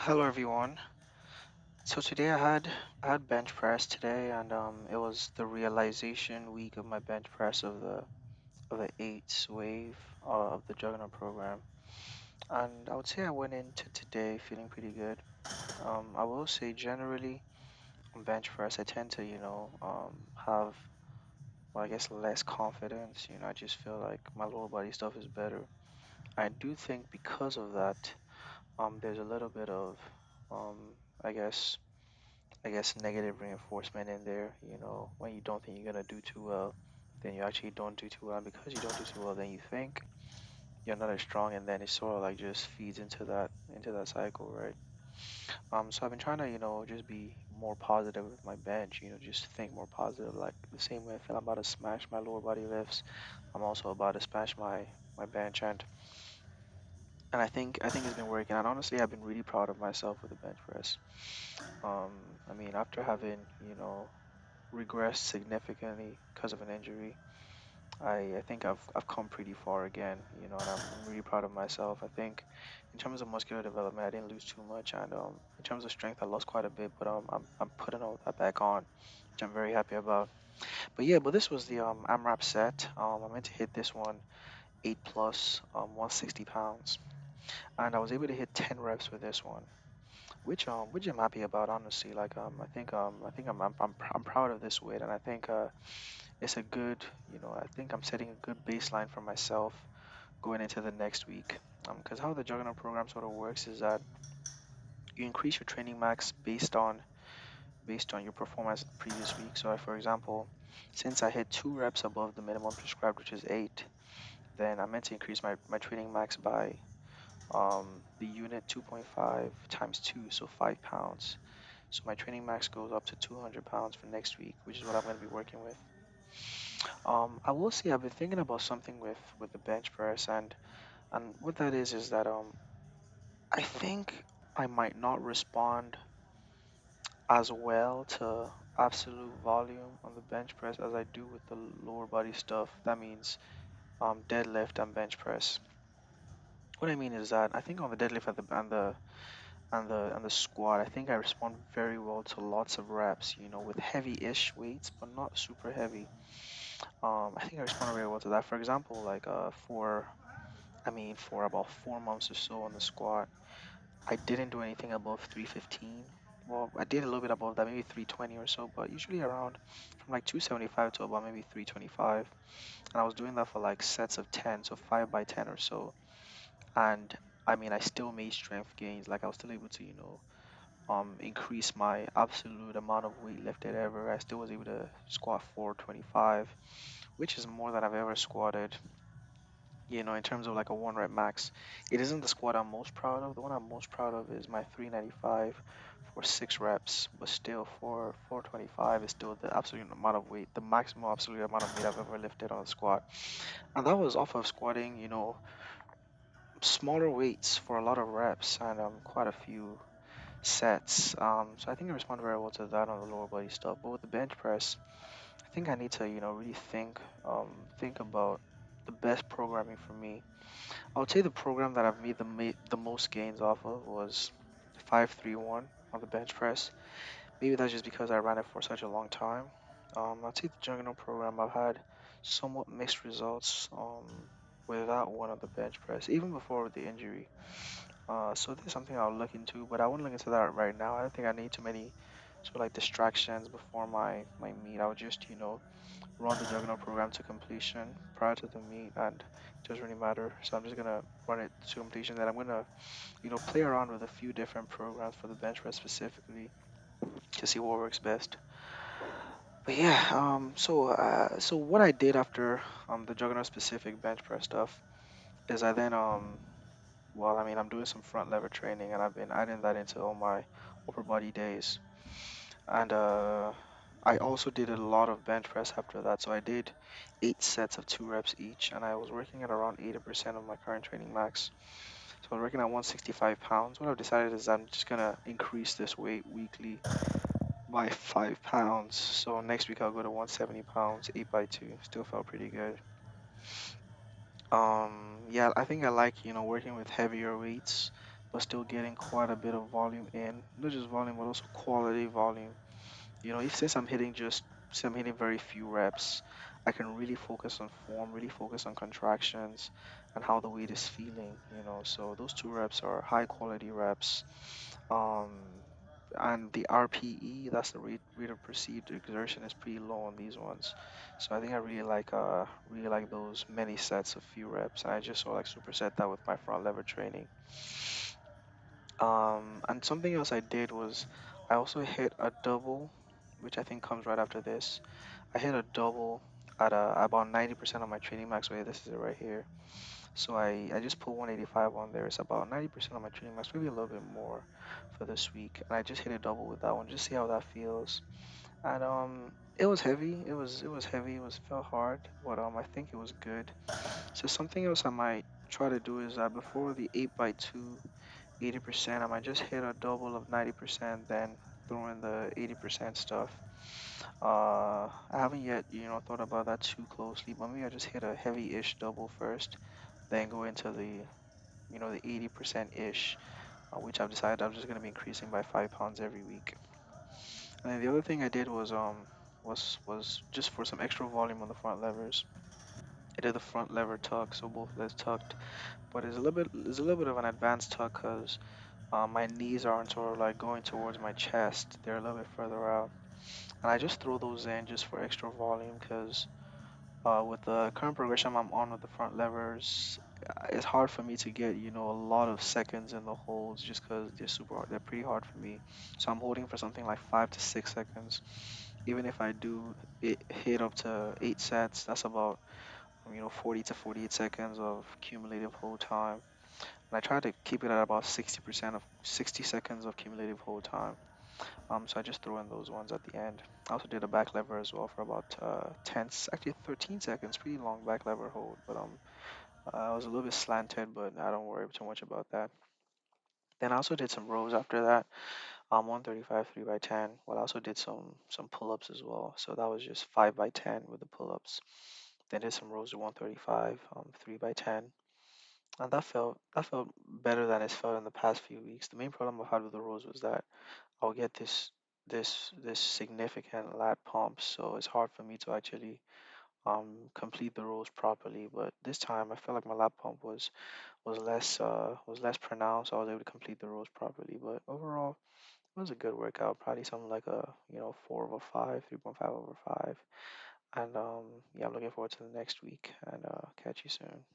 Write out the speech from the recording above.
Hello everyone. So today I had bench press today and it was the realization week of my bench press of the eighth wave of the juggernaut program. And I would say I went into today feeling pretty good. I will say generally on bench press I tend to, have well, I guess less confidence. I just feel like my lower body stuff is better. I do think because of that, there's a little bit of um I guess I guess negative reinforcement in there. When you don't think you're gonna do too well, then you actually don't do too well. And because you don't do too well, then you think you're not as strong, and then it sort of like just feeds into that cycle, right? So I've been trying to, just be more positive with my bench. Just think more positive. Like the same way I feel I'm about to smash my lower body lifts, I'm also about to smash my bench, and I think it's been working. And honestly, I've been really proud of myself with the bench press. I mean, after having, regressed significantly because of an injury. I think I've come pretty far again, and I'm really proud of myself. I think in terms of muscular development, I didn't lose too much, and in terms of strength, I lost quite a bit, but I'm putting all that back on, which I'm very happy about. But yeah, but this was the AMRAP set. I meant to hit this one 8 plus 160 pounds, and I was able to hit 10 reps with this one. Which I'm happy about, honestly. Like I think I'm proud of this weight, and I think it's a good, I think I'm setting a good baseline for myself going into the next week. Because how the juggernaut program sort of works is that you increase your training max based on your performance the previous week. So, for example, since I hit 2 reps above the minimum prescribed, which is 8, then I meant to increase my training max by the unit 2.5 times 2, so 5 pounds. So my training max goes up to 200 pounds for next week, which is what I'm going to be working with. I will say I've been thinking about something with the bench press, and what that is that I think I might not respond as well to absolute volume on the bench press as I do with the lower body stuff. That means deadlift and bench press. What I mean is that I think on the deadlift and the squat, I think I respond very well to lots of reps, with heavy-ish weights, but not super heavy. I think I respond very well to that. For example, like for about 4 months or so on the squat, I didn't do anything above 315. Well, I did a little bit above that, maybe 320 or so, but usually around from like 275 to about maybe 325. And I was doing that for like sets of 10, so 5 by 10 or so. And I mean, I still made strength gains. Like I was still able to, increase my absolute amount of weight lifted ever. I still was able to squat 425, which is more than I've ever squatted, in terms of like a 1 rep max. It isn't the squat I'm most proud of. The one I'm most proud of is my 395 for 6 reps, but still for 425 is still the absolute amount of weight, the maximum absolute amount of weight I've ever lifted on a squat. And that was off of squatting, smaller weights for a lot of reps and quite a few sets. So I think I respond very well to that on the lower body stuff. But with the bench press, I think I need to, really think about the best programming for me. I would say the program that I've made the most gains off of was 531 on the bench press. Maybe that's just because I ran it for such a long time. I'd say the Juggernaut program I've had somewhat mixed results with that one on the bench press, even before the injury. So this is something I'll look into, but I won't look into that right now. I don't think I need too many sort of like distractions before my meet. I'll just, run the Juggernaut program to completion prior to the meet, and it doesn't really matter. So I'm just gonna run it to completion. Then I'm gonna, play around with a few different programs for the bench press specifically to see what works best. But yeah, so what I did after the Juggernaut specific bench press stuff is I then well, I mean, I'm doing some front lever training, and I've been adding that into all my upper body days. And I also did a lot of bench press after that. So I did 8 sets of 2 reps each, and I was working at around 80% of my current training max. So I was working at 165 pounds. What I've decided is I'm just gonna increase this weight weekly by 5 pounds. So next week I'll go to 170 pounds, 8 by 2. Still felt pretty good. Yeah, I think I like, working with heavier weights but still getting quite a bit of volume in. Not just volume, but also quality volume. If since I'm hitting just since I'm hitting very few reps, I can really focus on form, really focus on contractions and how the weight is feeling. So those 2 reps are high quality reps. Um, and the RPE, that's the rate of perceived exertion, is pretty low on these ones. So I think I really like those many sets of few reps. And I just sort of like superset that with my front lever training. And something else I did was I also hit a double, which I think comes right after this. I hit a double at about 90% of my training max weight. This is it right here. So I just put 185 on there. It's about 90% of my training max, maybe a little bit more for this week. And I just hit a double with that one, just see how that feels. And it was heavy. It was heavy. It was felt hard, but I think it was good. So something else I might try to do is before the 8x2 80%, I might just hit a double of 90%, then throw in the 80% stuff. I haven't yet thought about that too closely, but maybe I just hit a heavy-ish double first, then go into the 80%-ish, which I've decided I'm just going to be increasing by 5 pounds every week. And then the other thing I did was just for some extra volume on the front levers. I did the front lever tuck, so both legs tucked, but it's a little bit of an advanced tuck because my knees aren't sort of like going towards my chest; they're a little bit further out, and I just throw those in just for extra volume because with the current progression I'm on with the front levers, it's hard for me to get a lot of seconds in the holds just because they're super hard. They're pretty hard for me. So I'm holding for something like 5 to 6 seconds. Even if I do hit up to 8 sets, that's about 40 to 48 seconds of cumulative hold time. And I try to keep it at about 60% of 60 seconds of cumulative hold time. So I just throw in those ones at the end. I also did a back lever as well for about actually 13 seconds, pretty long back lever hold. But I was a little bit slanted, but I don't worry too much about that. Then I also did some rows after that. 135 3x10. Well, I also did some pull-ups as well. So that was just 5x10 with the pull-ups. Then did some rows of 135 3x10. And that felt better than it's felt in the past few weeks. The main problem I had with the rows was that I'll get this significant lat pump, so it's hard for me to actually complete the rows properly. But this time I felt like my lat pump was less pronounced. I was able to complete the rows properly. But overall, it was a good workout. Probably something like a 4/5, 3.5/5. And yeah, I'm looking forward to the next week and catch you soon.